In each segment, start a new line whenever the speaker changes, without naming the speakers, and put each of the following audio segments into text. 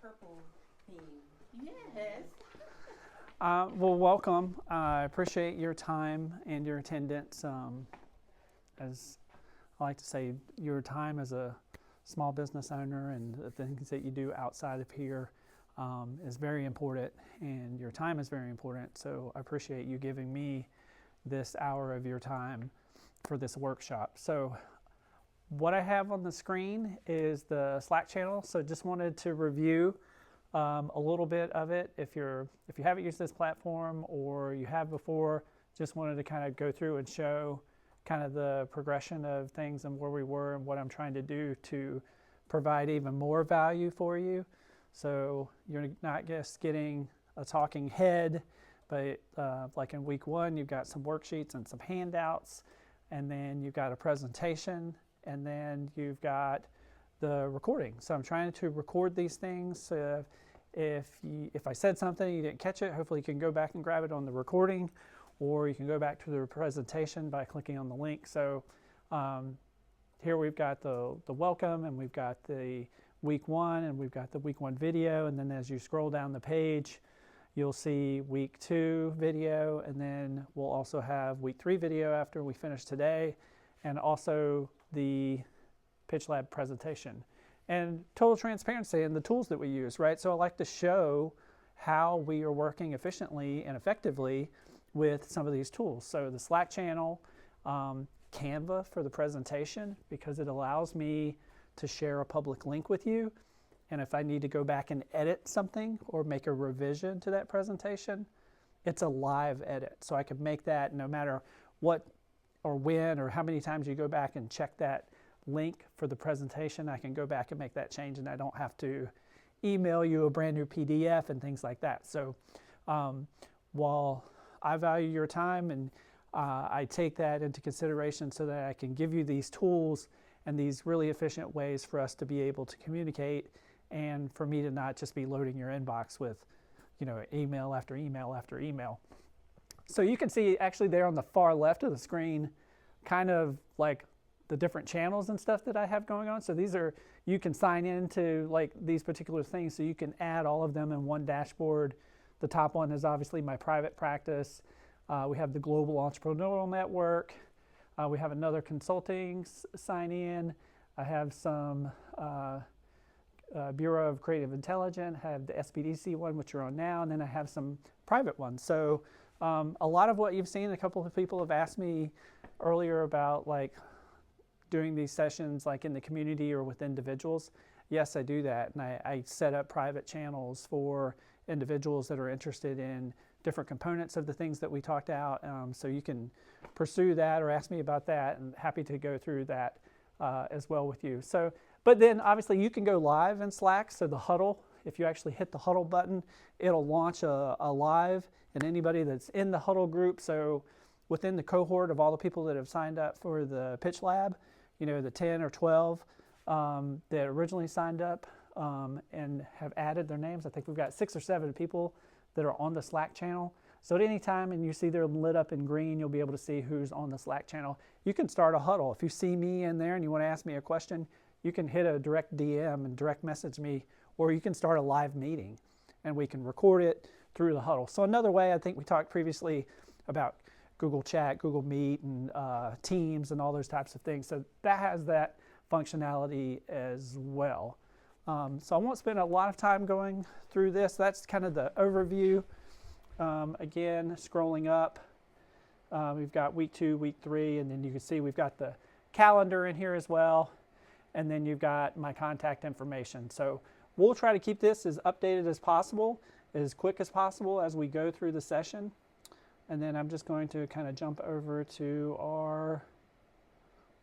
purple theme.
Yes.
Well, welcome. I appreciate your time and your attendance. As I like to say, your time as a small business owner and the things that you do outside of here is very important, and your time is very important. So I appreciate you giving me this hour of your time for this workshop. So what I have on the screen is the Slack channel. So just wanted to review a little bit of it. If you haven't used this platform or you have before, just wanted to kind of go through and show kind of the progression of things and where we were and what I'm trying to do to provide even more value for you. So you're not just getting a talking head, but like in week 1, you've got some worksheets and some handouts, and then you've got a presentation, and then you've got the recording. So I'm trying to record these things. If I said something, you didn't catch it, hopefully you can go back and grab it on the recording, or you can go back to the presentation by clicking on the link. So here we've got the welcome, and we've got the week 1, and we've got the week 1 video, and then as you scroll down the page, you'll see week 2 video, and then we'll also have week 3 video after we finish today, and also the Pitch Lab presentation. And total transparency and the tools that we use, right? So I like to show how we are working efficiently and effectively with some of these tools. So the Slack channel, Canva for the presentation, because it allows me to share a public link with you. And if I need to go back and edit something or make a revision to that presentation, it's a live edit. So I can make that no matter what or when or how many times you go back and check that link for the presentation, I can go back and make that change, and I don't have to email you a brand new PDF and things like that. So while I value your time, and I take that into consideration so that I can give you these tools and these really efficient ways for us to be able to communicate, and for me to not just be loading your inbox with, email after email after email. So you can see actually there on the far left of the screen, kind of like the different channels and stuff that I have going on. So these are, you can sign into like these particular things, so you can add all of them in one dashboard. The top one is obviously my private practice. We have the Global Entrepreneurial Network. We have another consulting sign in. I have some Bureau of Creative Intelligence, have the SBDC one, which you're on now, and then I have some private ones. So a lot of what you've seen, a couple of people have asked me earlier about like doing these sessions like in the community or with individuals. Yes, I do that, and I set up private channels for individuals that are interested in different components of the things that we talked out. So you can pursue that or ask me about that, and happy to go through that as well with you. So, but then obviously you can go live in Slack. So the huddle, if you actually hit the huddle button, it'll launch a live, and anybody that's in the huddle group, so within the cohort of all the people that have signed up for the Pitch Lab, the 10 or 12 that originally signed up and have added their names. I think we've got 6 or 7 people that are on the Slack channel. So at any time, and you see they're lit up in green, you'll be able to see who's on the Slack channel. You can start a huddle. If you see me in there and you want to ask me a question, you can hit a direct DM and direct message me, or you can start a live meeting, and we can record it through the huddle. So another way, I think we talked previously about Google Chat, Google Meet, and Teams, and all those types of things. So that has that functionality as well. So I won't spend a lot of time going through this. That's kind of the overview. Again, scrolling up, we've got week 2, week 3, and then you can see we've got the calendar in here as well. And then you've got my contact information. So we'll try to keep this as updated as possible, as quick as possible as we go through the session. And then I'm just going to kind of jump over to our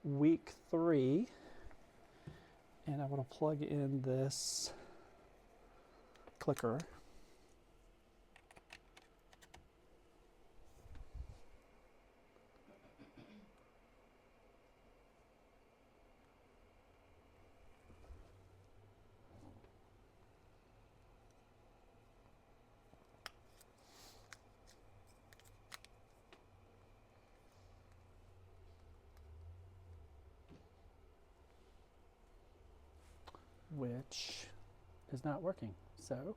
week 3. And I want to plug in this clicker. Which is not working. So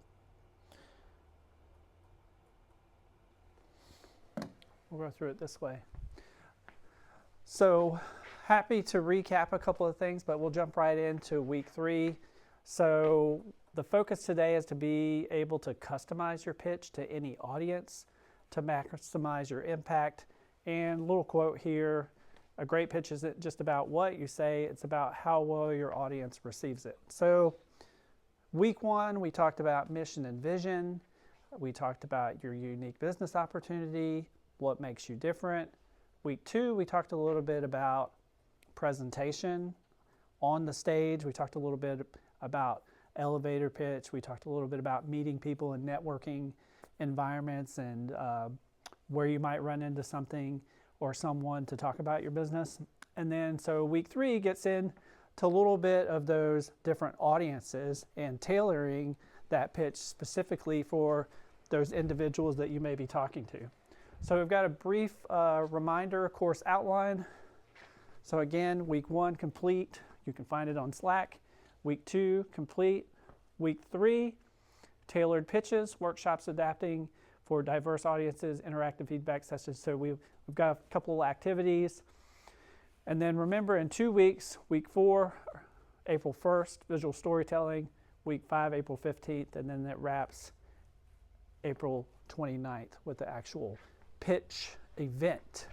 we'll go through it this way. So happy to recap a couple of things, but we'll jump right into week 3. So the focus today is to be able to customize your pitch to any audience to maximize your impact. And a little quote here, a great pitch isn't just about what you say, it's about how well your audience receives it. So week 1, we talked about mission and vision. We talked about your unique business opportunity, what makes you different. Week 2, we talked a little bit about presentation on the stage. We talked a little bit about elevator pitch. We talked a little bit about meeting people in networking environments and where you might run into something or someone to talk about your business. And then so week 3 gets into a little bit of those different audiences and tailoring that pitch specifically for those individuals that you may be talking to. So we've got a brief reminder course outline. So again, week 1 complete. You can find it on Slack. Week 2 complete. Week 3 tailored pitches, workshops adapting for diverse audiences, interactive feedback sessions. So we've got a couple of activities. And then remember, in 2 weeks, week 4, April 1st, visual storytelling. Week 5, April 15th, and then that wraps April 29th with the actual pitch event.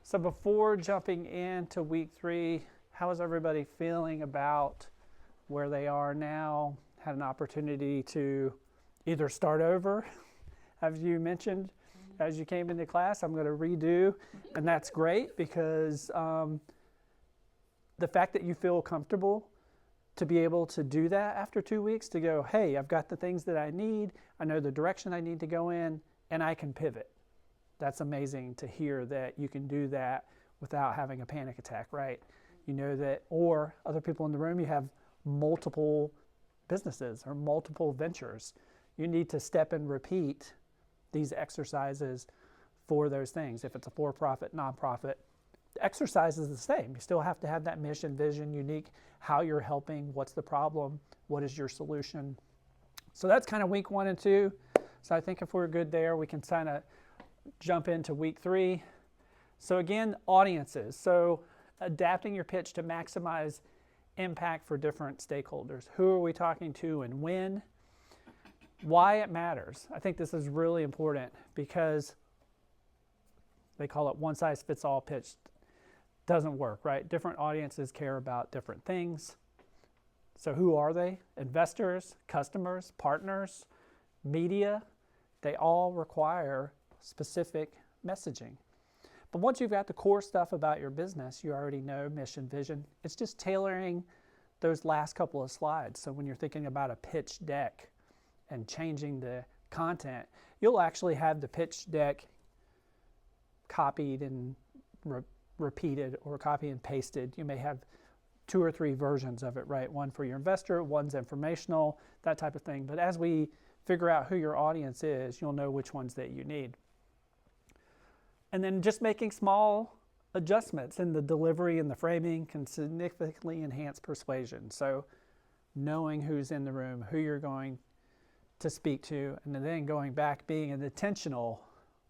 So before jumping into week 3, how is everybody feeling about where they are now? Had an opportunity to either start over, as you mentioned, as you came into class, I'm going to redo, and that's great because the fact that you feel comfortable to be able to do that after 2 weeks, to go, hey, I've got the things that I need, I know the direction I need to go in, and I can pivot. That's amazing to hear that you can do that without having a panic attack, right? You know that, or other people in the room, you have multiple businesses or multiple ventures. You need to step and repeat these exercises for those things. If it's a for-profit, nonprofit, the exercise is the same. You still have to have that mission, vision, unique, how you're helping, what's the problem, what is your solution. So that's kind of week 1 and 2. So I think if we're good there, we can kind of jump into week 3. So again, audiences. So adapting your pitch to maximize impact for different stakeholders. Who are we talking to and when? Why it matters. I think this is really important because they call it one-size-fits-all pitch. Doesn't work, right? Different audiences care about different things. So who are they? Investors, customers, partners, media. They all require specific messaging. But once you've got the core stuff about your business, you already know mission, vision. It's just tailoring those last couple of slides. So when you're thinking about a pitch deck and changing the content, you'll actually have the pitch deck copied and repeated or copy and pasted. You may have 2 or 3 versions of it, right? One for your investor, one's informational, that type of thing. But as we figure out who your audience is, you'll know which ones that you need. And then just making small adjustments in the delivery and the framing can significantly enhance persuasion. So knowing who's in the room, who you're going to speak to, and then going back, being intentional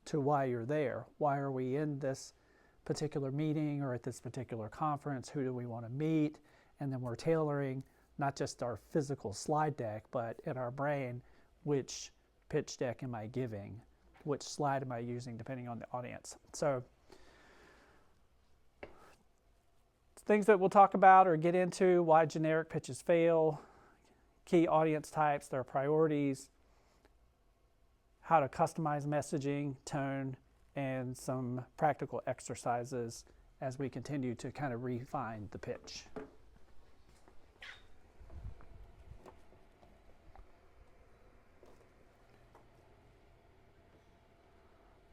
to why you're there. Why are we in this particular meeting or at this particular conference? Who do we want to meet? And then we're tailoring not just our physical slide deck, but in our brain, which pitch deck am I giving? Which slide am I using depending on the audience? So things that we'll talk about or get into: why generic pitches fail, key audience types, their priorities, how to customize messaging, tone, and some practical exercises as we continue to kind of refine the pitch.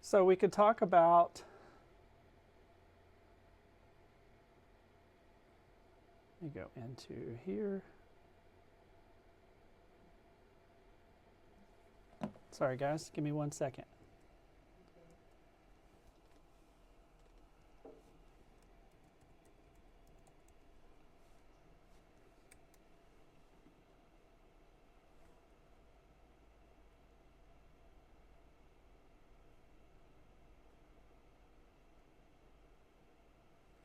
So we could talk about, let me go into here. Sorry guys, give me 1 second.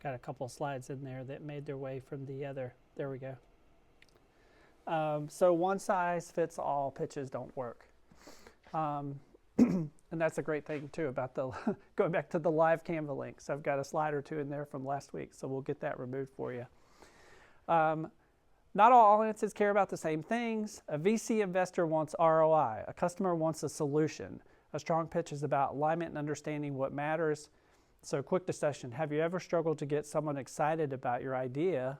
got a couple of slides in there that made their way from the other. There we go. So one size fits all pitches don't work. And that's a great thing too about the going back to the live Canva link. So I've got a slide or two in there from last week, so we'll get that removed for you. Not all audiences care about the same things. A VC investor wants ROI. A customer wants a solution. A strong pitch is about alignment and understanding what matters. So quick discussion. Have you ever struggled to get someone excited about your idea?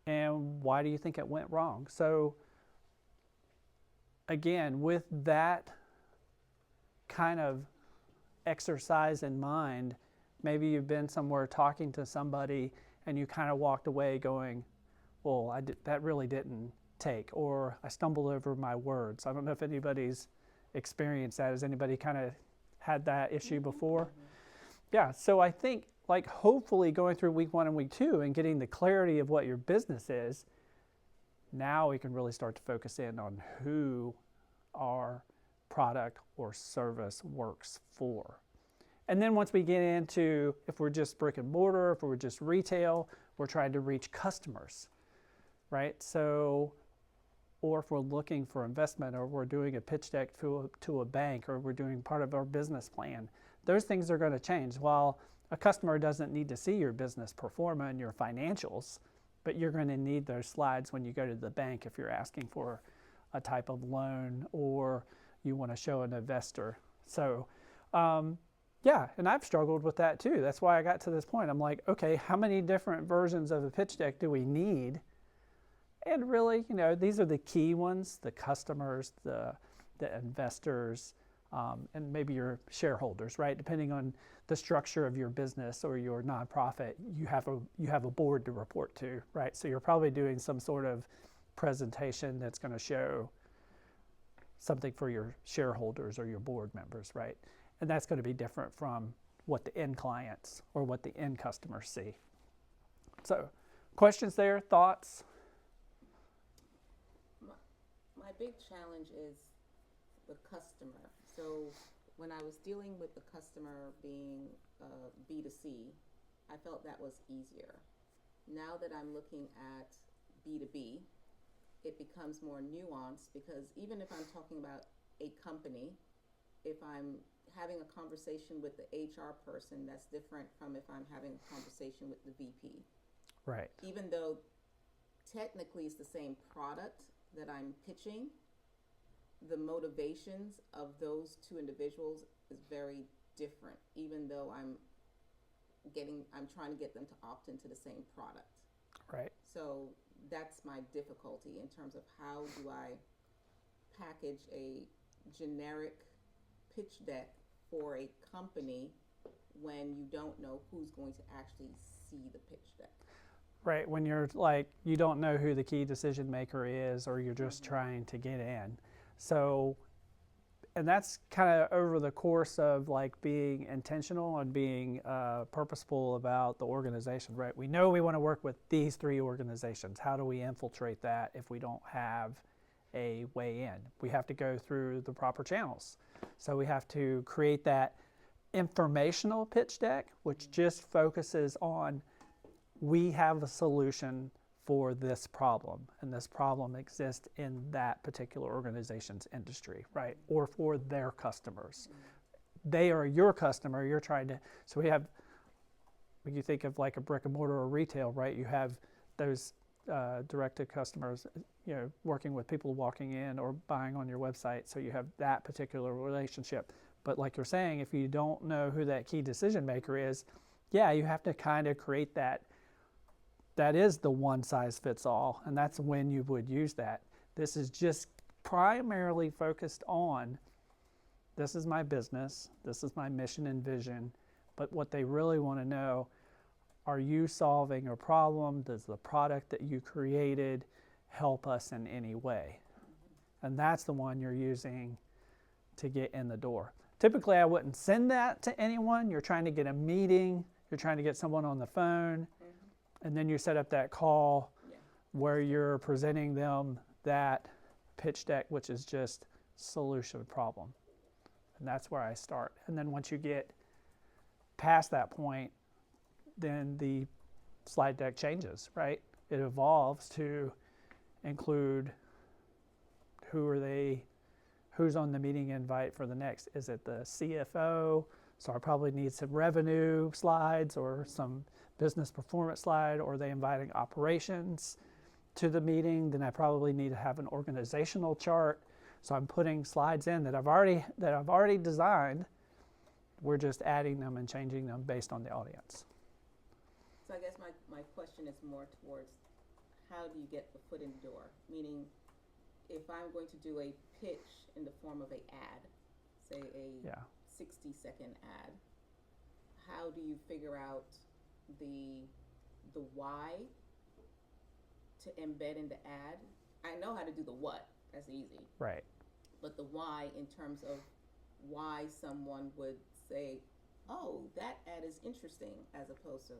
And why do you think it went wrong? So again, with that kind of exercise in mind, maybe you've been somewhere talking to somebody and you kind of walked away going, well, that really didn't take, or I stumbled over my words. I don't know if anybody's experienced that. Has anybody kind of had that issue before? Yeah, so I think like hopefully going through week 1 and week 2 and getting the clarity of what your business is, now we can really start to focus in on who our product or service works for. And then once we get into, if we're just brick and mortar, if we're just retail, we're trying to reach customers, right? So, or if we're looking for investment, or we're doing a pitch deck to a bank, or we're doing part of our business plan, those things are going to change. While a customer doesn't need to see your business performa and your financials, but you're going to need those slides when you go to the bank if you're asking for a type of loan or you want to show an investor. So yeah, and I've struggled with that too. That's why I got to this point. I'm like, okay, how many different versions of a pitch deck do we need? And really, you know, these are the key ones: the customers, the investors, and maybe your shareholders, right? Depending on the structure of your business or your nonprofit, you have a board to report to, right? So you're probably doing some sort of presentation that's going to show something for your shareholders or your board members, right? And that's going to be different from what the end clients or what the end customers see. So, questions there, thoughts?
My big challenge is the customer. So when I was dealing with the customer being B2C, I felt that was easier. Now that I'm looking at B2B, it becomes more nuanced, because even if I'm talking about a company, if I'm having a conversation with the HR person, that's different from if I'm having a conversation with the VP.
Right.
Even though technically it's the same product that I'm pitching, the motivations of those two individuals is very different, even though I'm trying to get them to opt into the same product.
Right.
So that's my difficulty in terms of how do I package a generic pitch deck for a company when you don't know who's going to actually see the pitch deck.
Right, when you're like, you don't know who the key decision maker is, or you're just trying to get in. So, and that's kind of over the course of like being intentional and being purposeful about the organization, right? We know we want to work with these 3 organizations. How do we infiltrate that if we don't have a way in? We have to go through the proper channels. So we have to create that informational pitch deck, which just focuses on, we have a solution for this problem, and this problem exists in that particular organization's industry, right? Or for their customers. They are your customer, you're trying to, so we have, when you think of like a brick and mortar or retail, right? You have those direct to customers, you know, working with people walking in or buying on your website, so you have that particular relationship. But like you're saying, if you don't know who that key decision maker is, yeah, you have to kind of create that. That is the one size fits all, and that's when you would use that. This is just primarily focused on, this is my business, this is my mission and vision, but what they really want to know, are you solving a problem? Does the product that you created help us in any way? And that's the one you're using to get in the door. Typically, I wouldn't send that to anyone. You're trying to get a meeting, you're trying to get someone on the phone, and then you set up that call where you're presenting them that pitch deck, which is just solution problem. And that's where I start. And then once you get past that point, then the slide deck changes, right? It evolves to include who's on the meeting invite for the next. Is it the CFO? So I probably need some revenue slides or some business performance slide, or are they inviting operations to the meeting? Then I probably need to have an organizational chart. So I'm putting slides in that I've already designed. We're just adding them and changing them based on the audience.
So I guess my question is more towards how do you get the foot in the door? Meaning, if I'm going to do a pitch in the form of an ad, say a 60-second ad, how do you figure out the why to embed in the ad? I know how to do the what, that's easy.
Right.
But the why, in terms of why someone would say, oh, that ad is interesting, as opposed to,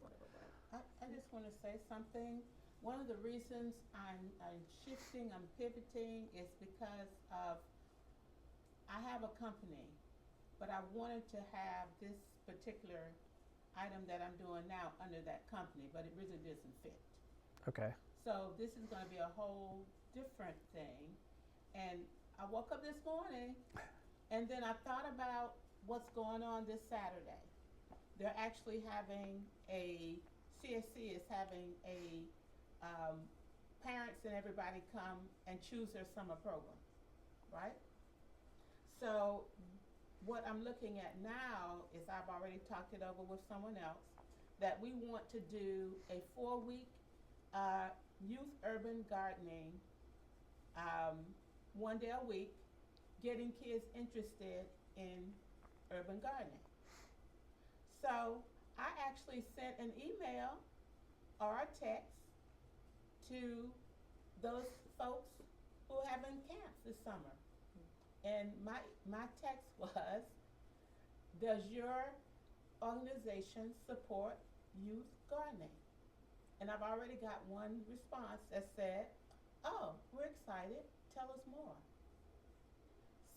whatever.
I just want to say something. One of the reasons I'm shifting, I'm pivoting, is because of, I have a company, but I wanted to have this particular item that I'm doing now under that company, but it really doesn't fit.
Okay.
So this is going to be a whole different thing. And I woke up this morning, and then I thought about what's going on this Saturday. They're actually having CSC is having parents and everybody come and choose their summer program, right? So what I'm looking at now is, I've already talked it over with someone else, that we want to do a 4-week youth urban gardening, 1 day a week, getting kids interested in urban gardening. So I actually sent an email or a text to those folks who are having camps this summer. And my text was, does your organization support youth gardening? And I've already got one response that said, oh, we're excited, tell us more.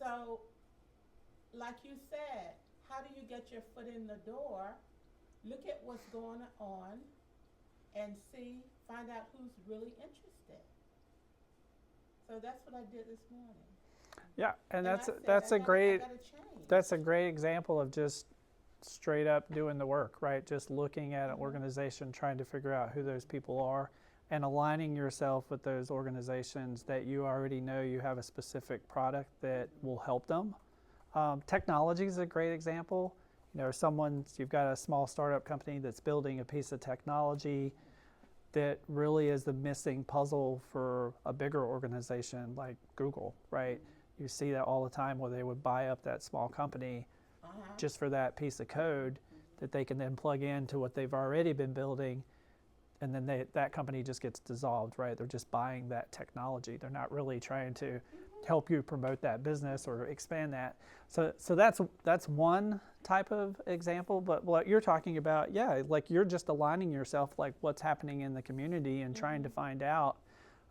So, like you said, how do you get your foot in the door? Look at what's going on and find out who's really interested. So that's what I did this morning.
Yeah, and that's
I
a great
gotta change.
that's a great example of just straight up doing the work, right? Just looking at an organization, trying to figure out who those people are, and aligning yourself with those organizations that you already know you have a specific product that will help them. Technology is a great example. You know, you've got a small startup company that's building a piece of technology that really is the missing puzzle for a bigger organization like Google, right? You see that all the time, where they would buy up that small company just for that piece of code that they can then plug into what they've already been building, and then that company just gets dissolved, right? They're just buying that technology. They're not really trying to help you promote that business or expand that. So that's one type of example. But what you're talking about, like you're just aligning yourself, like what's happening in the community and trying to find out.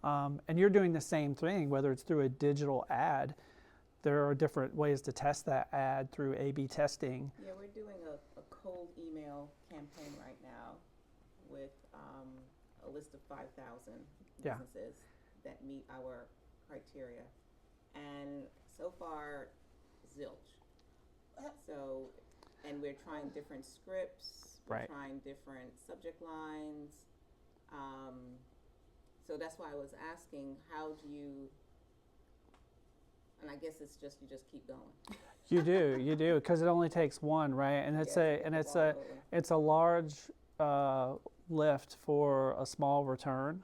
And you're doing the same thing, whether it's through a digital ad. There are different ways to test that ad through A/B testing.
Yeah, we're doing a cold email campaign right now with a list of 5,000 businesses that meet our criteria. And so far, zilch. So, and we're trying different scripts, we're trying different subject lines. So that's why I was asking, how do you, and I guess it's just, you just keep going.
You do, because it only takes one, right? And it's a large lift for a small return.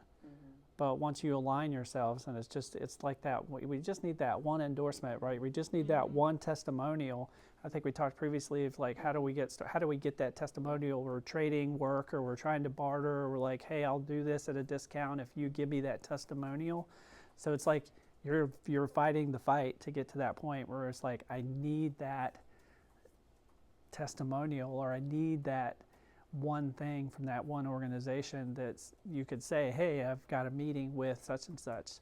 But once you align yourselves, and it's like that, we just need that one endorsement, right? We just need that one testimonial. I think we talked previously of like, how do we get that testimonial? We're trading work, or we're trying to barter, or we're like, hey, I'll do this at a discount if you give me that testimonial. So it's like you're fighting the fight to get to that point where it's like, I need that testimonial, or I need that one thing from that one organization that's, you could say, hey, I've got a meeting with such and such.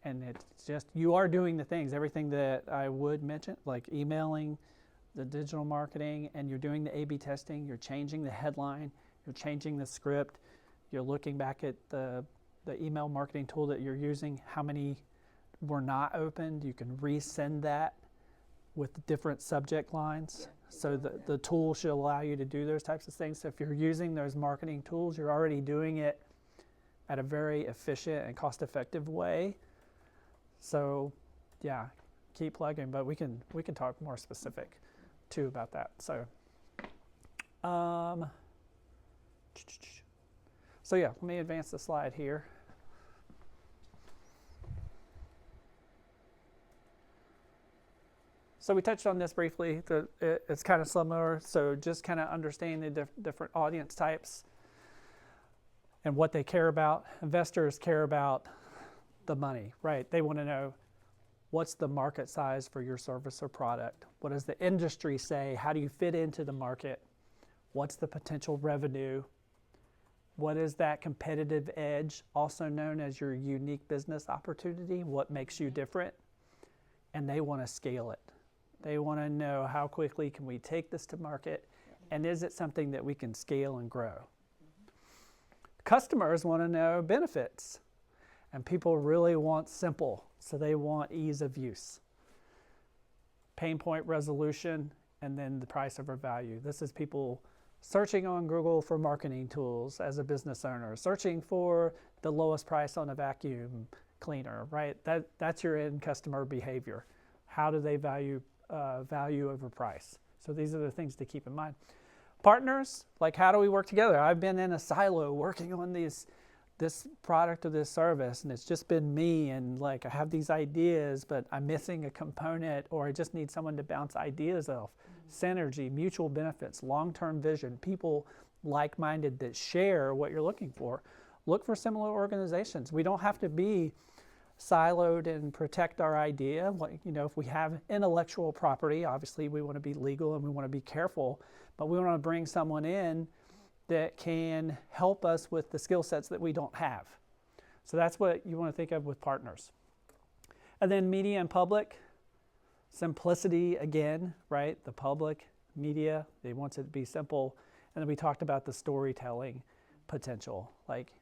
And it's just, you are doing the things, everything that I would mention, like emailing, the digital marketing, and you're doing the A/B testing, you're changing the headline, you're changing the script, You're looking back at the email marketing tool that you're using, how many were not opened. You can resend that with different subject lines. So the tool should allow you to do those types of things. So if you're using those marketing tools, you're already doing it at a very efficient and cost-effective way. So yeah, keep plugging, but we can talk more specific too about that. So so yeah, let me advance the slide here. So we touched on this briefly. It's kind of similar. So just kind of understanding the different audience types and what they care about. Investors care about the money, right? They want to know what's the market size for your service or product? What does the industry say? How do you fit into the market? What's the potential revenue? What is that competitive edge, also known as your unique business opportunity? What makes you different? And they want to scale it. They want to know how quickly can we take this to market, and is it something that we can scale and grow? Customers want to know benefits, and people really want simple, so they want ease of use. Pain point resolution, and then the price over value. This is people searching on Google for marketing tools as a business owner, searching for the lowest price on a vacuum cleaner, right? That's your end customer behavior. How do they value over price? So these are the things to keep in mind. Partners, like how do we work together? I've been in a silo working on this product or this service, and it's just been me, and like I have these ideas, but I'm missing a component, or I just need someone to bounce ideas off. Synergy, mutual benefits, long-term vision, people like-minded that share what you're looking for. Look for similar organizations. We don't have to be siloed and protect our idea. If we have intellectual property, obviously we want to be legal and we want to be careful, but we want to bring someone in that can help us with the skill sets that we don't have. So that's what you want to think of with partners. And then media and public, simplicity again, right? The public, media, they want it to be simple. And then we talked about the storytelling potential. Like,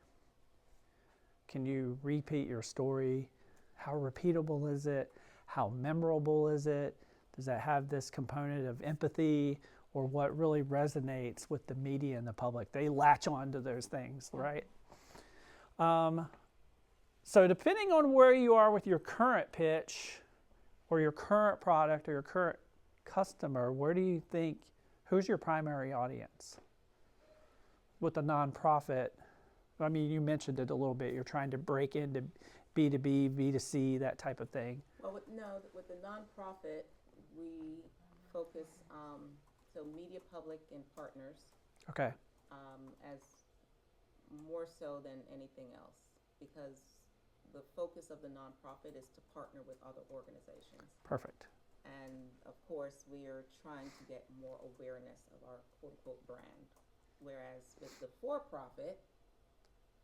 can you repeat your story? How repeatable is it? How memorable is it? Does that have this component of empathy, or what really resonates with the media and the public? They latch on to those things, right? So depending on where you are with your current pitch or your current product or your current customer, where do you think, who's your primary audience? With a nonprofit, I mean, you mentioned it a little bit. You're trying to break into B2B, B2C, that type of thing.
Well, with the nonprofit, we focus so media, public, and partners.
Okay.
As more so than anything else, because the focus of the nonprofit is to partner with other organizations.
Perfect.
And of course, we are trying to get more awareness of our quote-unquote brand. Whereas with the for-profit,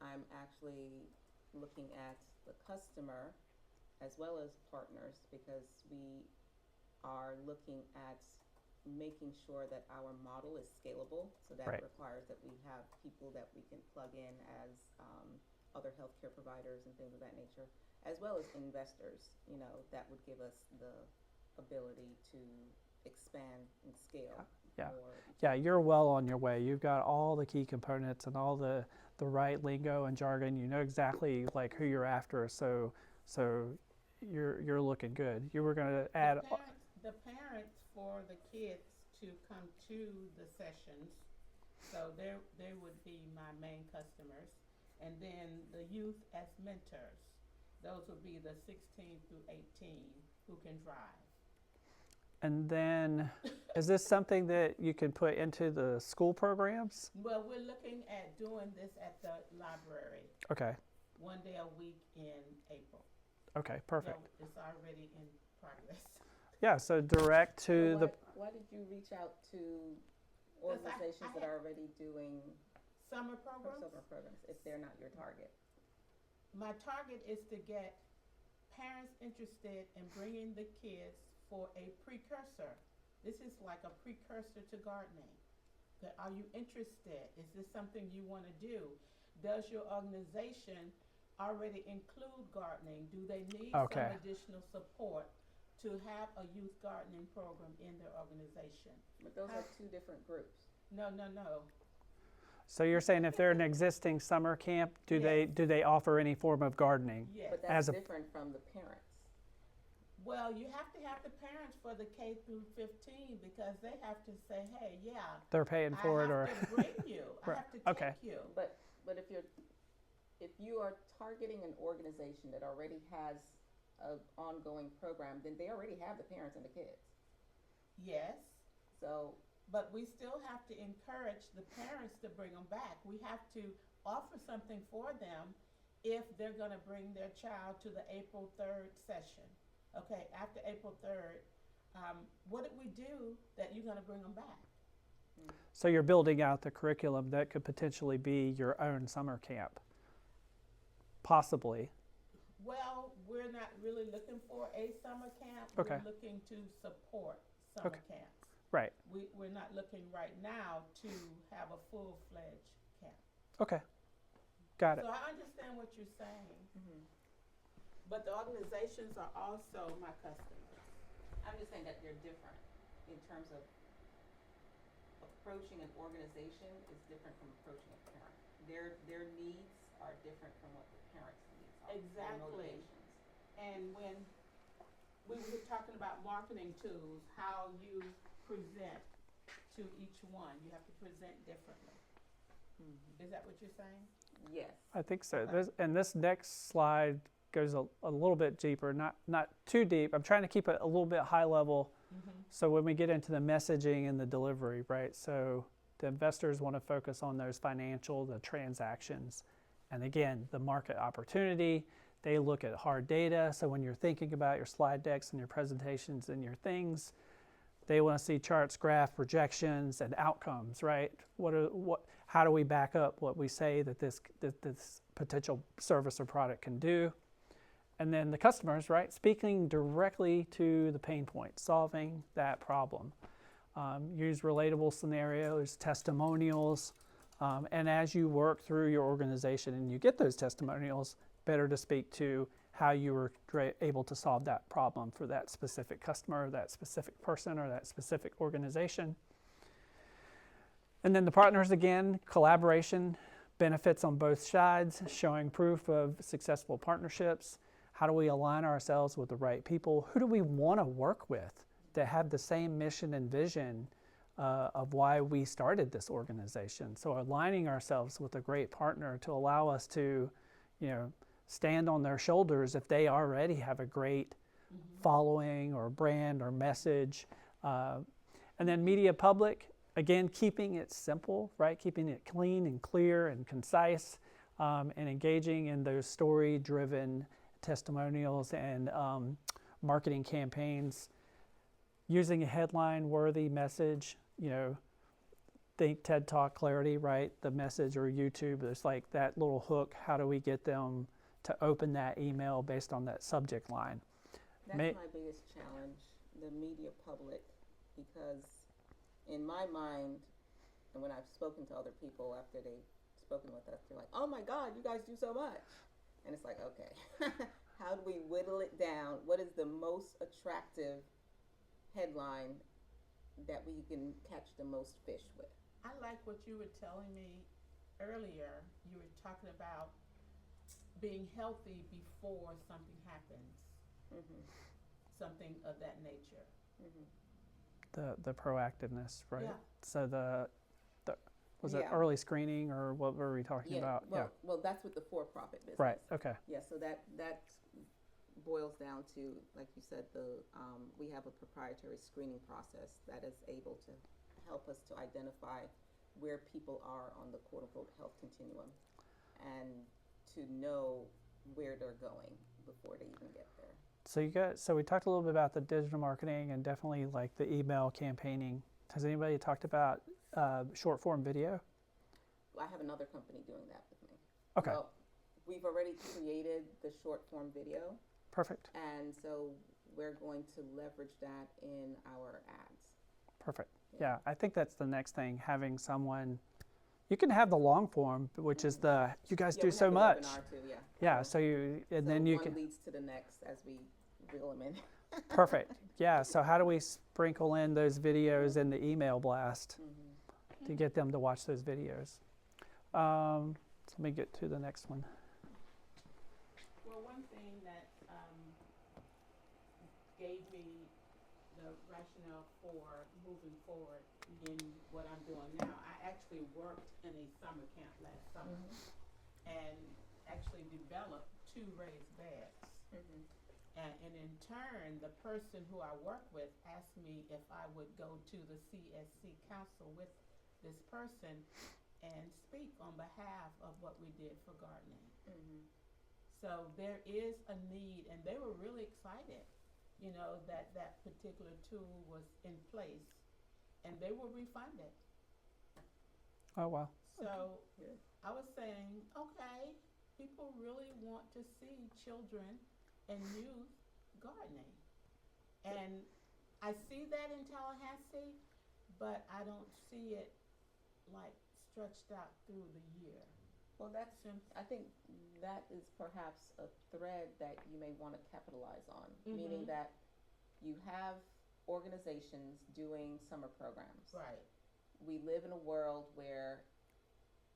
I'm actually looking at the customer as well as partners, because we are looking at making sure that our model is scalable. So that
Right.
requires that we have people that we can plug in as other healthcare providers and things of that nature, as well as investors, that would give us the ability to expand and scale.
Yeah.
more.
Yeah, you're well on your way. You've got all the key components and all the right lingo and jargon. You know exactly like who you're after. So you're looking good. You were going to add
The parents for the kids to come to the sessions, so they would be my main customers, and then the youth as mentors. Those would be the 16 through 18 who can drive.
And then, is this something that you can put into the school programs?
Well, we're looking at doing this at the library
Okay.
1 day a week in April.
Okay, perfect.
So it's already in progress.
Yeah, so direct to the...
Why did you reach out to organizations that are already doing
Summer programs?
summer programs if they're not your target?
My target is to get parents interested in bringing the kids for a precursor. This is like a precursor to gardening. Are you interested? Is this something you want to do? does your organization already include gardening? Do they need
Okay.
some additional support to have a youth gardening program in their organization?
But those are two different groups.
No.
So you're saying if they're an existing summer camp, do
Yes.
they offer any form of gardening?
Yes.
But that's
As a-
different from the parents.
Well, you have to have the parents for the K through 15 because they have to say, hey, yeah,
They're paying for
I
it, or
have to bring you. I
Right.
have to take
Okay.
you.
But if you are targeting an organization that already has an ongoing program, then they already have the parents and the kids.
Yes.
So
But we still have to encourage the parents to bring them back. We have to offer something for them if they're going to bring their child to the April 3rd session. Okay, after April 3rd, what did we do that you're going to bring them back?
so you're building out the curriculum that could potentially be your own summer camp, possibly.
Well, we're not really looking for a summer camp.
Okay.
We're looking to support summer
Okay.
camps.
Right.
We're not looking right now to have a full-fledged camp.
Okay. Got it.
So I understand what you're saying.
mhm.
But the organizations are also my customers.
I'm just saying that they're different in terms of approaching an organization is different from approaching a parent. Their needs are different from what the parents' needs are. Their
Exactly.
motivations.
And when we were talking about marketing tools, how you present to each one, you have to present differently. Is that what you're saying?
Yes.
I think so.
Okay.
This next slide goes a little bit deeper, not too deep. I'm trying to keep it a little bit high level. So when we get into the messaging and the delivery, right? So the investors want to focus on those financial, the transactions, and again, the market opportunity. They look at hard data. So when you're thinking about your slide decks and your presentations and your things, they want to see charts, graph, projections, and outcomes, right? How do we back up what we say that this potential service or product can do? And then the customers, right? Speaking directly to the pain point, solving that problem. Use relatable scenarios, testimonials, and as you work through your organization and you get those testimonials, better to speak to how you were able to solve that problem for that specific customer, that specific person, or that specific organization. And then the partners, again, collaboration, benefits on both sides, showing proof of successful partnerships. How do we align ourselves with the right people? Who do we want to work with that have the same mission and vision of why we started this organization? So aligning ourselves with a great partner to allow us to, stand on their shoulders if they already have a great following or brand or message. And then media public, again, keeping it simple, right? Keeping it clean and clear and concise, and engaging in those story-driven testimonials and marketing campaigns. Using a headline-worthy message, think TED Talk clarity, right? The message, or YouTube, it's like that little hook. How do we get them to open that email based on that subject line?
That's my biggest challenge, the media public, because in my mind, and when I've spoken to other people after they've spoken with us, they're like, oh my God, you guys do so much. And it's like, okay, how do we whittle it down? What is the most attractive headline that we can catch the most fish with?
I like what you were telling me earlier. You were talking about being healthy before something happens, something of that nature.
The proactiveness, right?
Yeah.
So was it
Yeah.
early screening, or what were we talking about?
Well, that's with the for-profit business.
Right. Okay.
Yeah, so that boils down to, like you said, we have a proprietary screening process that is able to help us to identify where people are on the quote-unquote health continuum and to know where they're going before they even get there.
So we talked a little bit about the digital marketing and definitely like the email campaigning. Has anybody talked about short form video?
I have another company doing that with me.
Okay.
Well, we've already created the short form video,
Perfect.
and so we're going to leverage that in our ads.
Perfect. Yeah, I think that's the next thing, having someone, You can have the long form, which is the, you guys
Yeah,
do
we
so
have the
much.
webinar too, yeah.
Yeah, so you, and
So
then you
one
can,
leads to the next as we reel them in.
perfect. Yeah, so how do we sprinkle in those videos in the email blast to get them to watch those videos? So let me get to the next one.
Well, one thing that gave me the rationale for moving forward in what I'm doing now, I actually worked in a summer camp last summer and actually developed 2 raised beds. And in turn, the person who I work with asked me if I would go to the CSC council with this person and speak on behalf of what we did for gardening. So there is a need, and they were really excited, you know, that that particular tool was in place, and they were refunded.
Oh, wow.
So
Good.
I was saying, okay, people really want to see children and youth gardening. And I see that in Tallahassee, but I don't see it like stretched out through the year.
Well, I think that is perhaps a thread that you may want to capitalize on, meaning that you have organizations doing summer programs.
Right.
We live in a world where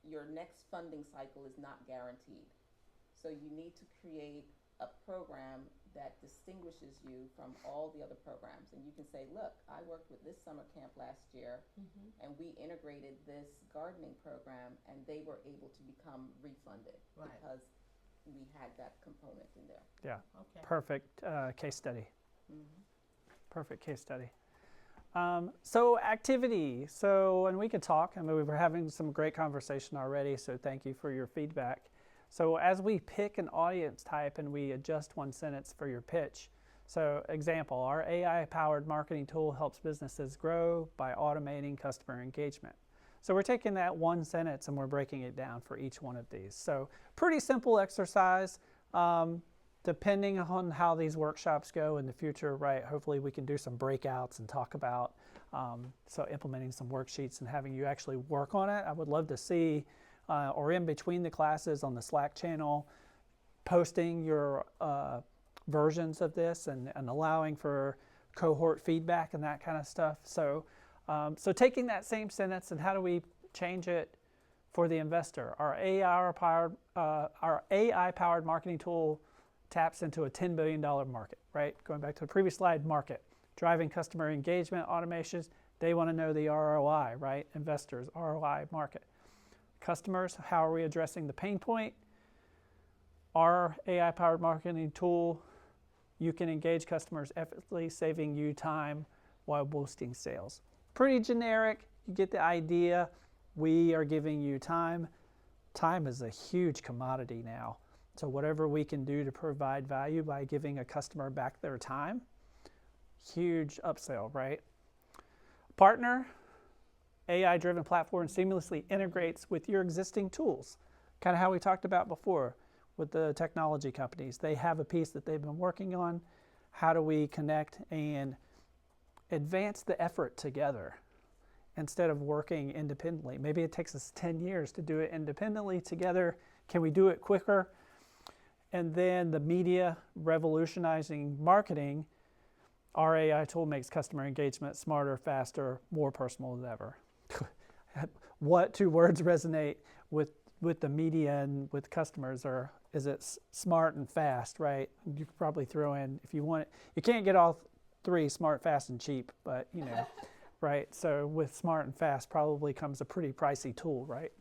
your next funding cycle is not guaranteed. So you need to create a program that distinguishes you from all the other programs. And you can say, look, I worked with this summer camp last year and we integrated this gardening program and they were able to become refunded because we had that component in there.
Yeah.
Okay.
Perfect case study. Perfect case study. So activity. So, and we could talk. I mean, we were having some great conversation already, so thank you for your feedback. So as we pick an audience type and we adjust one sentence for your pitch. So example, our AI-powered marketing tool helps businesses grow by automating customer engagement. So we're taking that one sentence and we're breaking it down for each one of these. So pretty simple exercise. Depending on how these workshops go in the future, right, hopefully we can do some breakouts and talk about so implementing some worksheets and having you actually work on it. I would love to see, or in between the classes on the Slack channel, posting your versions of this and allowing for cohort feedback and that kind of stuff. So, so taking that same sentence and how do we change it for the investor? Our AI-powered marketing tool taps into a $10 billion market, right? Going back to the previous slide, market. Driving customer engagement, automations, they want to know the ROI, right? Investors, ROI market. Customers, how are we addressing the pain point? Our AI-powered marketing tool, you can engage customers effortlessly, saving you time while boosting sales. Pretty generic, you get the idea. We are giving you time. Time is a huge commodity now. So whatever we can do to provide value by giving a customer back their time, huge upsell, right? Partner, AI-driven platform seamlessly integrates with your existing tools. Kind of how we talked about before with the technology companies. They have a piece that they've been working on. How do we connect and advance the effort together instead of working independently? Maybe it takes us 10 years to do it independently. Together, can we do it quicker? And then the media revolutionizing marketing, our AI tool makes customer engagement smarter, faster, more personal than ever. What 2 words resonate with the media and with customers is it smart and fast, right? You could probably throw in, if you want it, you can't get all 3, smart, fast, and cheap, but you know, right? So with smart and fast probably comes a pretty pricey tool, right?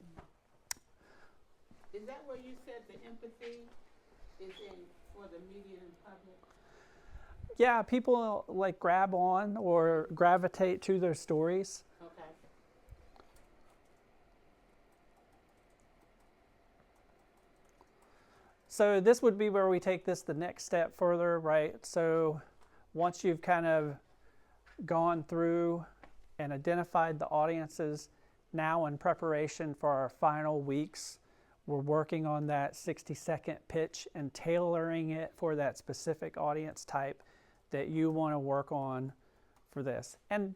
Is that where you said the empathy is in for the media and public?
Yeah, people like grab on or gravitate to their stories.
Okay.
So this would be where we take this the next step further, right? So once you've kind of gone through and identified the audiences, now in preparation for our final weeks, we're working on that 60-second pitch and tailoring it for that specific audience type that you want to work on for this. And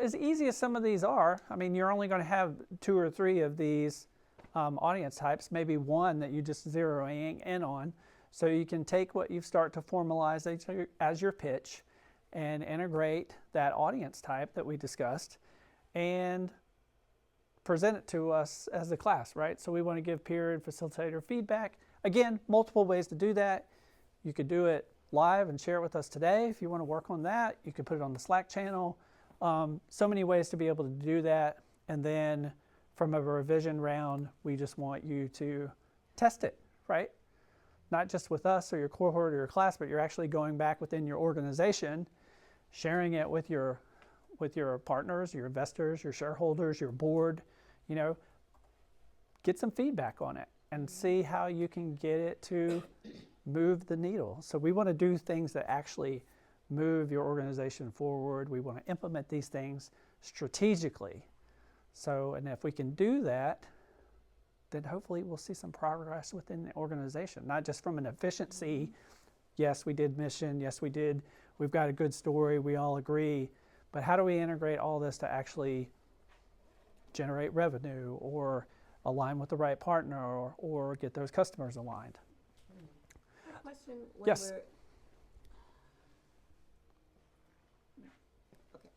as easy as some of these are, I mean, you're only going to have 2 or 3 of these audience types, maybe one that you just zeroing in on. So you can take what you start to formalize as your pitch and integrate that audience type that we discussed and present it to us as a class, right? So we want to give peer and facilitator feedback. Again, multiple ways to do that. You could do it live and share it with us today if you want to work on that. You could put it on the Slack channel. So many ways to be able to do that. And then from a revision round, we just want you to test it, right? Not just with us or your cohort or your class, but you're actually going back within your organization, sharing it with your partners, your investors, your shareholders, your board, get some feedback on it and see how you can get it to move the needle. So we want to do things that actually move your organization forward. We want to implement these things strategically. So, and if we can do that, then hopefully we'll see some progress within the organization, not just from an efficiency. Yes, we did mission. Yes, we did. We've got a good story. We all agree. But how do we integrate all this to actually generate revenue or align with the right partner or get those customers aligned?
Question.
Yes.
Okay.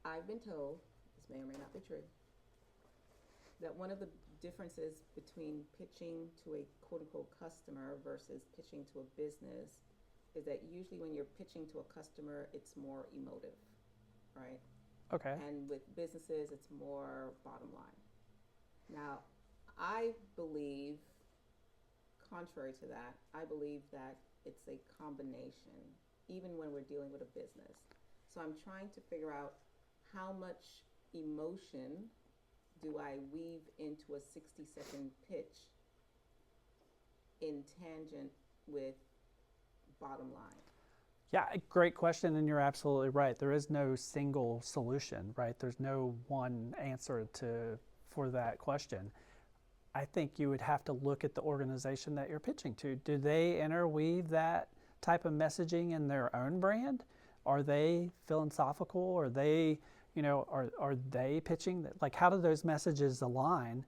I've been told, this may or may not be true, that one of the differences between pitching to a quote-unquote customer versus pitching to a business is that usually when you're pitching to a customer, it's more emotive, right?
Okay.
And with businesses, it's more bottom line. Now, I believe, contrary to that, I believe that it's a combination, even when we're dealing with a business. So I'm trying to figure out how much emotion do I weave into a 60-second pitch in tangent with bottom line?
Yeah, great question, and you're absolutely right. There is no single solution, right? There's no one answer for that question. I think you would have to look at the organization that you're pitching to. Do they interweave that type of messaging in their own brand? Are they philosophical? Are they, are they pitching that? Like, how do those messages align?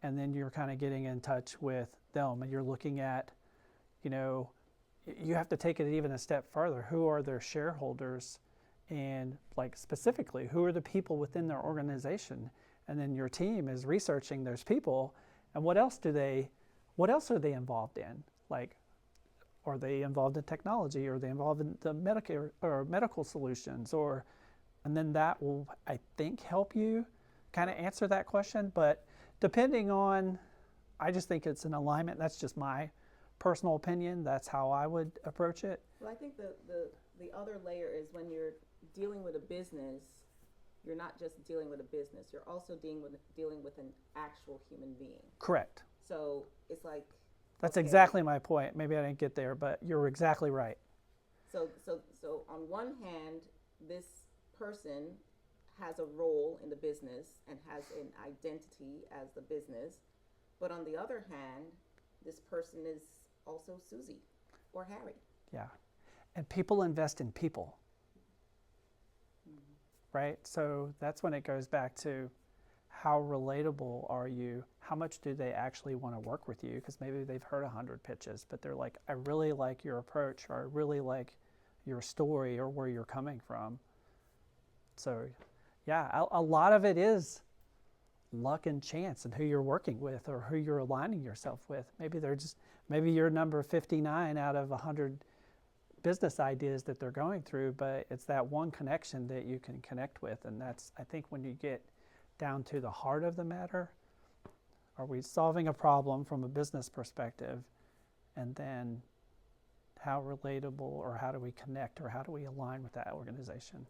And then you're kind of getting in touch with them, and you're looking at, you have to take it even a step further. Who are their shareholders? And like specifically, who are the people within their organization? And then your team is researching those people. And what else are they involved in? Like, are they involved in technology? Are they involved in the medical solutions? And then that will, I think, help you kind of answer that question. But depending on, I just think it's an alignment. That's just my personal opinion. That's how I would approach it.
Well, I think the other layer is when you're dealing with a business, you're not just dealing with a business, you're also dealing with an actual human being.
Correct.
So it's like,
that's
okay.
Exactly my point. Maybe I didn't get there, but you're exactly right.
So on one hand, this person has a role in the business and has an identity as the business, but on the other hand, this person is also Susie or Harry.
Yeah. And people invest in people. Right? So that's when it goes back to how relatable are you? How much do they actually want to work with you? Because maybe they've heard 100 pitches, but they're like, I really like your approach, or I really like your story or where you're coming from. So yeah, a lot of it is luck and chance and who you're working with or who you're aligning yourself with. Maybe you're number 59 out of 100 business ideas that they're going through, but it's that one connection that you can connect with. And that's, I think, when you get down to the heart of the matter, are we solving a problem from a business perspective? And then how relatable, or how do we connect, or how do we align with that organization?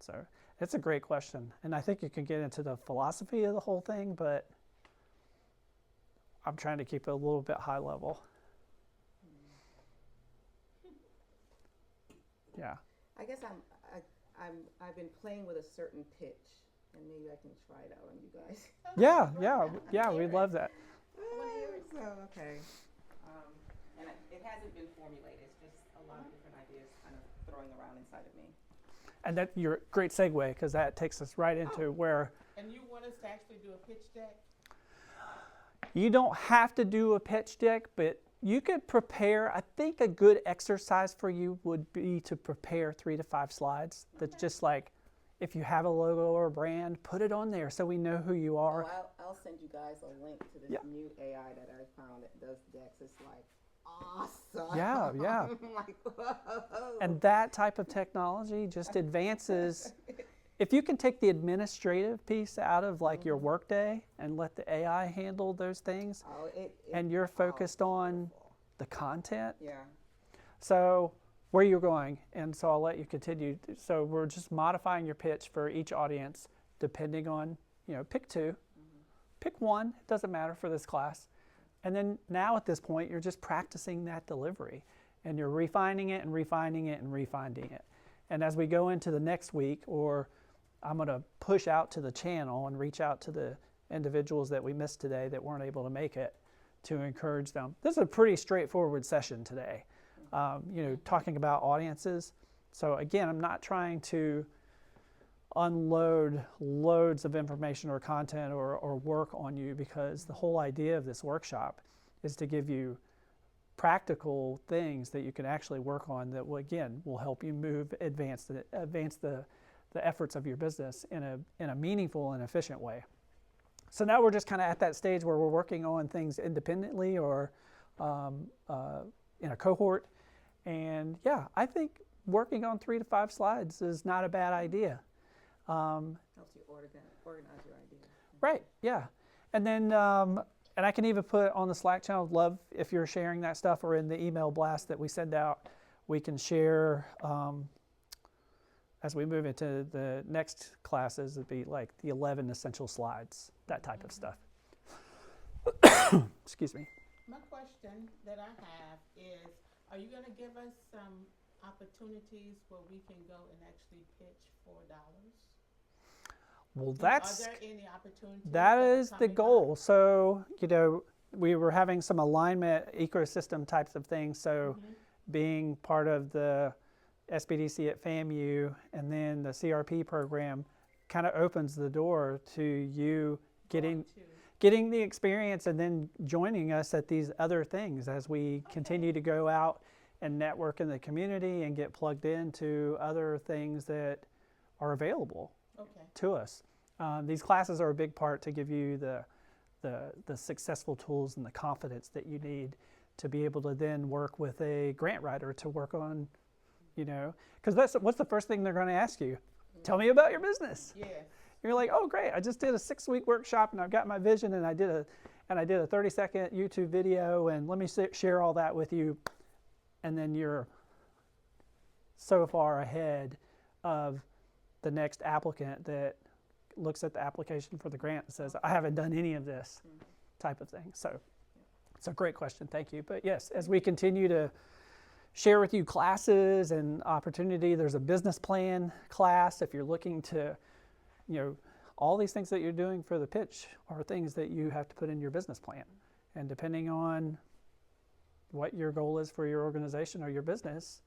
So it's a great question. And I think you can get into the philosophy of the whole thing, but I'm trying to keep it a little bit high level. Yeah.
I guess I've been playing with a certain pitch, and maybe I can try it out on you guys.
Yeah, we'd love that.
So okay, and it hasn't been formulated. It's just a lot of different ideas kind of throwing around inside of me.
And that you're a great segue because that takes us right into where
And you want us to actually do a pitch deck?
you don't have to do a pitch deck, but you could prepare. I think a good exercise for you would be to prepare 3 to 5 slides. That's just like, if you have a logo or a brand, put it on there so we know who you are.
Oh, I'll send you guys a link to this
Yeah.
new AI that I found that does decks. It's like awesome.
Yeah, yeah.
I'm like, whoa.
And that type of technology just advances. If you can take the administrative piece out of like your workday and let the AI handle those things,
Oh,
and you're focused on
beautiful.
the content.
Yeah.
So where you're going, and so I'll let you continue. So we're just modifying your pitch for each audience depending on, pick 2, pick 1, it doesn't matter for this class. And then now at this point, you're just practicing that delivery and you're refining it and refining it and refining it. And as we go into the next week, or I'm going to push out to the channel and reach out to the individuals that we missed today that weren't able to make it to encourage them. This is a pretty straightforward session today, talking about audiences. So again, I'm not trying to unload loads of information or content or work on you, because the whole idea of this workshop is to give you practical things that you can actually work on that will, again, will help you advance the efforts of your business in a meaningful and efficient way. So now we're just kind of at that stage where we're working on things independently or in a cohort. And yeah, I think working on 3 to 5 slides is not a bad idea.
Helps you organize your ideas.
Right, yeah. And then, and I can even put on the Slack channel, love if you're sharing that stuff, or in the email blast that we send out, we can share as we move into the next classes. It'd be like the 11 essential slides, that type of stuff. Excuse me.
My question that I have is, are you going to give us some opportunities where we can go and actually pitch $4?
Well,
Are there any opportunities?
that
are
is the
coming
goal.
up?
So, we were having some alignment ecosystem types of things. So being part of the SBDC at FAMU and then the CRP program kind of opens the door to you getting the experience and then joining us at these other things as we continue to go out and network in the community and get plugged into other things that are available to us. These classes are a big part to give you the successful tools and the confidence that you need to be able to then work with a grant writer to work on, because what's the first thing they're going to ask you? Tell me about your business.
Yeah.
You're like, oh great, I just did a 6-week workshop and I've got my vision and I did a 30-second YouTube video and let me share all that with you. And then you're so far ahead of the next applicant that looks at the application for the grant and says, I haven't done any of this type of thing. So it's a great question, thank you. But yes, as we continue to share with you classes and opportunity, there's a business plan class. If you're looking to, all these things that you're doing for the pitch are things that you have to put in your business plan. And depending on what your goal is for your organization or your business,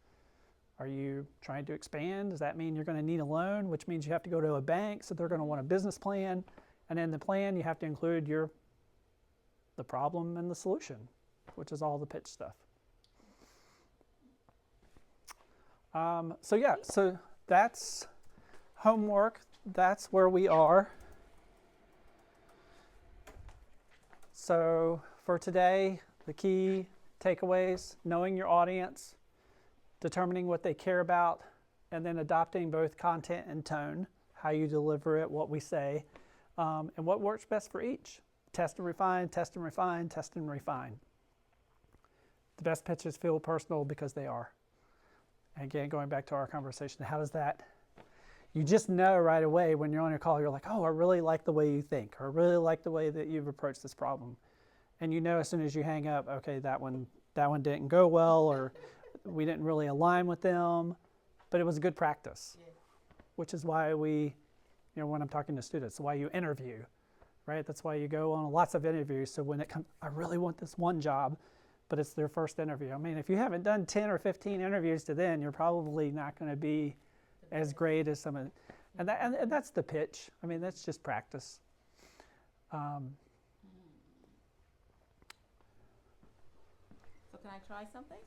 are you trying to expand? Does that mean you're going to need a loan, which means you have to go to a bank, so they're going to want a business plan. And in the plan, you have to include the problem and the solution, which is all the pitch stuff. So that's homework. That's where we are. So for today, the key takeaways: knowing your audience, determining what they care about, and then adopting both content and tone, how you deliver it, what we say, and what works best for each. Test and refine, test and refine, test and refine. The best pitches feel personal because they are. And again, going back to our conversation, how does that, you just know right away when you're on your call, you're like, oh, I really like the way you think, or I really like the way that you've approached this problem. And as soon as you hang up, okay, that one didn't go well, or we didn't really align with them, but it was a good practice, which is why we, when I'm talking to students, why you interview, right? That's why you go on lots of interviews. So when it comes, I really want this one job, but it's their first interview. I mean, if you haven't done 10 or 15 interviews to then, you're probably not going to be as great as some of, and that's the pitch. I mean, that's just practice.
So can I try something?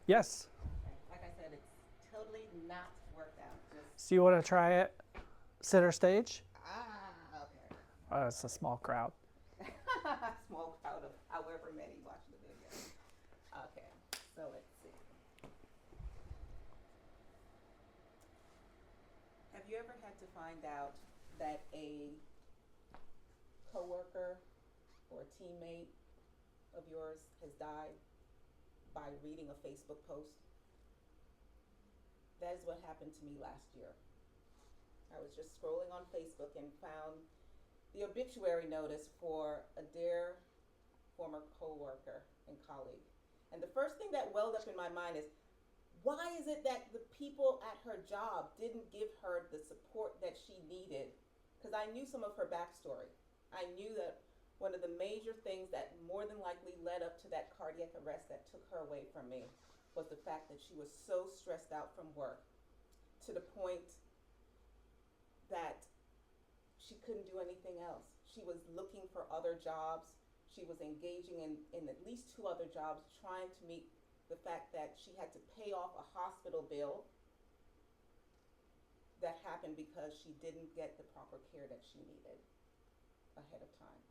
Yes.
Okay. Like I said, it's totally not worked out. Just
So you want to try it center stage?
okay.
It's a small crowd.
Small crowd of however many watch the video. Okay, so let's see. Have you ever had to find out that a coworker or teammate of yours has died by reading a Facebook post? That is what happened to me last year. I was just scrolling on Facebook and found the obituary notice for a dear former coworker and colleague. And the first thing that welled up in my mind is, why is it that the people at her job didn't give her the support that she needed? Because I knew some of her backstory. I knew that one of the major things that more than likely led up to that cardiac arrest that took her away from me was the fact that she was so stressed out from work to the point that she couldn't do anything else. She was looking for other jobs. She was engaging in at least 2 other jobs, trying to meet the fact that she had to pay off a hospital bill that happened because she didn't get the proper care that she needed ahead of time.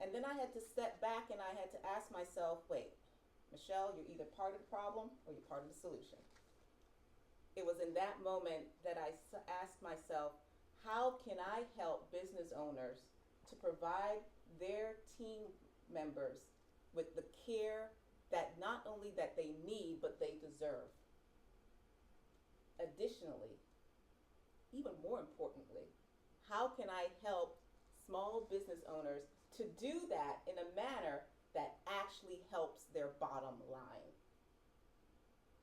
And then I had to step back and I had to ask myself, wait, Michelle, you're either part of the problem or you're part of the solution. It was in that moment that I asked myself, how can I help business owners to provide their team members with the care that not only that they need, but they deserve? Additionally, even more importantly, how can I help small business owners to do that in a manner that actually helps their bottom line?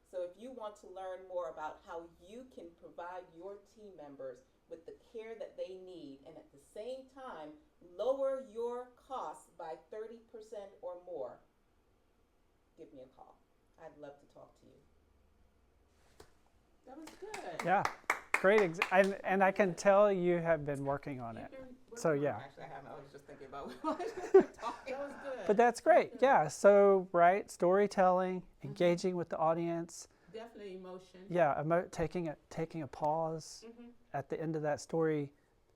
So if you want to learn more about how you can provide your team members with the care that they need and at the same time lower your costs by 30% or more, give me a call. I'd love to talk to you.
That was good.
Yeah, great. And I can tell you have been working on it. So yeah.
Actually, I haven't. I was just thinking about what we were talking.
That was good.
But that's great. Yeah. So right, storytelling, engaging with the audience.
Definitely emotion.
Yeah, taking a pause at the end of that story,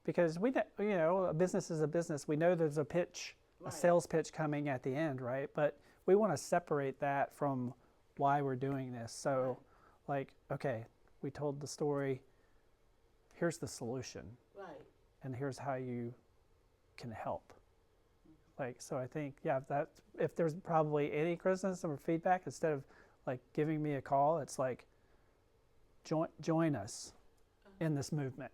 because a business is a business. We know there's a pitch,
Right.
a sales pitch coming at the end, right? But we want to separate that from why we're doing this. So, like, okay, we told the story. Here's the solution,
Right.
and here's how you can help. Like, so I think, yeah, if there's probably any criticism or feedback, instead of like giving me a call, it's like join us in this movement.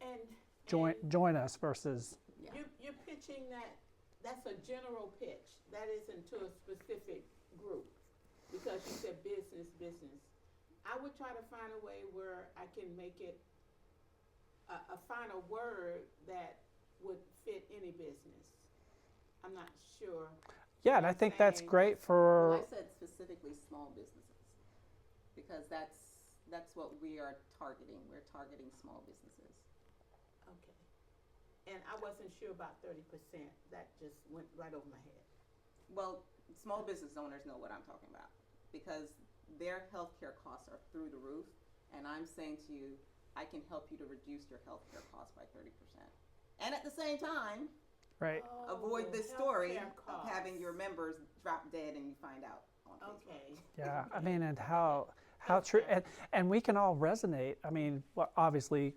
And
Join us versus
you're pitching that's a general pitch. That isn't to a specific group, because you said business. I would try to find a way where I can make it find a word that would fit any business. I'm not sure.
yeah, and I think that's great for.
Well, I said specifically small businesses because that's what we are targeting. We're targeting small businesses.
Okay. And I wasn't sure about 30%. That just went right over my head.
Well, small business owners know what I'm talking about because their healthcare costs are through the roof, and I'm saying to you, I can help you to reduce your healthcare costs by 30%, and at the same time,
Right.
avoid this story
healthcare
of having
costs.
your members drop dead and you find out on Facebook.
Okay.
Yeah, I mean, and how true, and we can all resonate. I mean, well, obviously,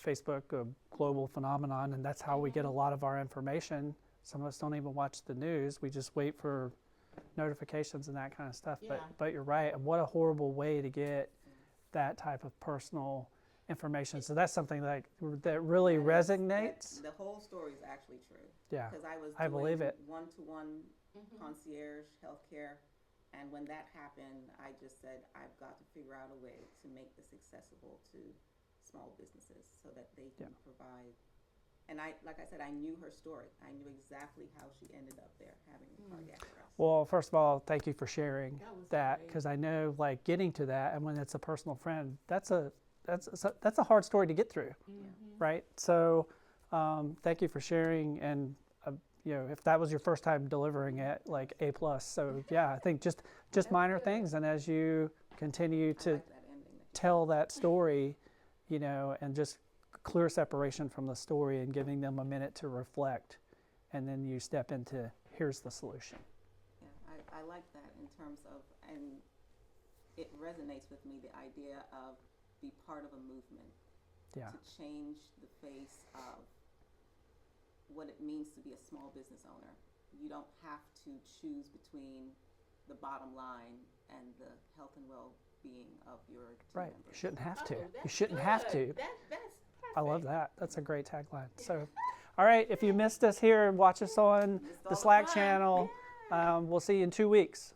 Facebook, a global phenomenon, and that's how we get a lot of our information. Some of us don't even watch the news. We just wait for notifications and that kind of stuff.
Yeah.
But you're right. What a horrible way to get that type of personal information. So that's something that really resonates.
The whole story is actually true.
Yeah,
Because I was
I believe
doing
it.
one-to-one concierge healthcare, and when that happened, I just said, I've got to figure out a way to make this accessible to small businesses so that they can provide And like I said, I knew her story. I knew exactly how she ended up there having cardiac arrest.
Well, first of all, thank you for sharing
That was
that,
great.
because I know, like, getting to that, and when it's a personal friend, that's a hard story to get through, right? So, thank you for sharing, and you know, if that was your first time delivering it, like A+. So yeah, I think just minor things, and as you continue
I
to
like that ending.
tell that story, you know, and just clear separation from the story and giving them a minute to reflect, and then you step into here's the solution.
Yeah, I like that in terms of, and it resonates with me, the idea of be part of a movement
Yeah,
to change the face of what it means to be a small business owner. You don't have to choose between the bottom line and the health and well-being of your team
right.
members.
You shouldn't have to.
Oh,
You
that's
shouldn't have to.
good. That's perfect.
I love that. That's a great tagline. So, all right, if you missed us here, watch us on
Missed all
the Slack
fun.
channel. We'll see you in 2 weeks.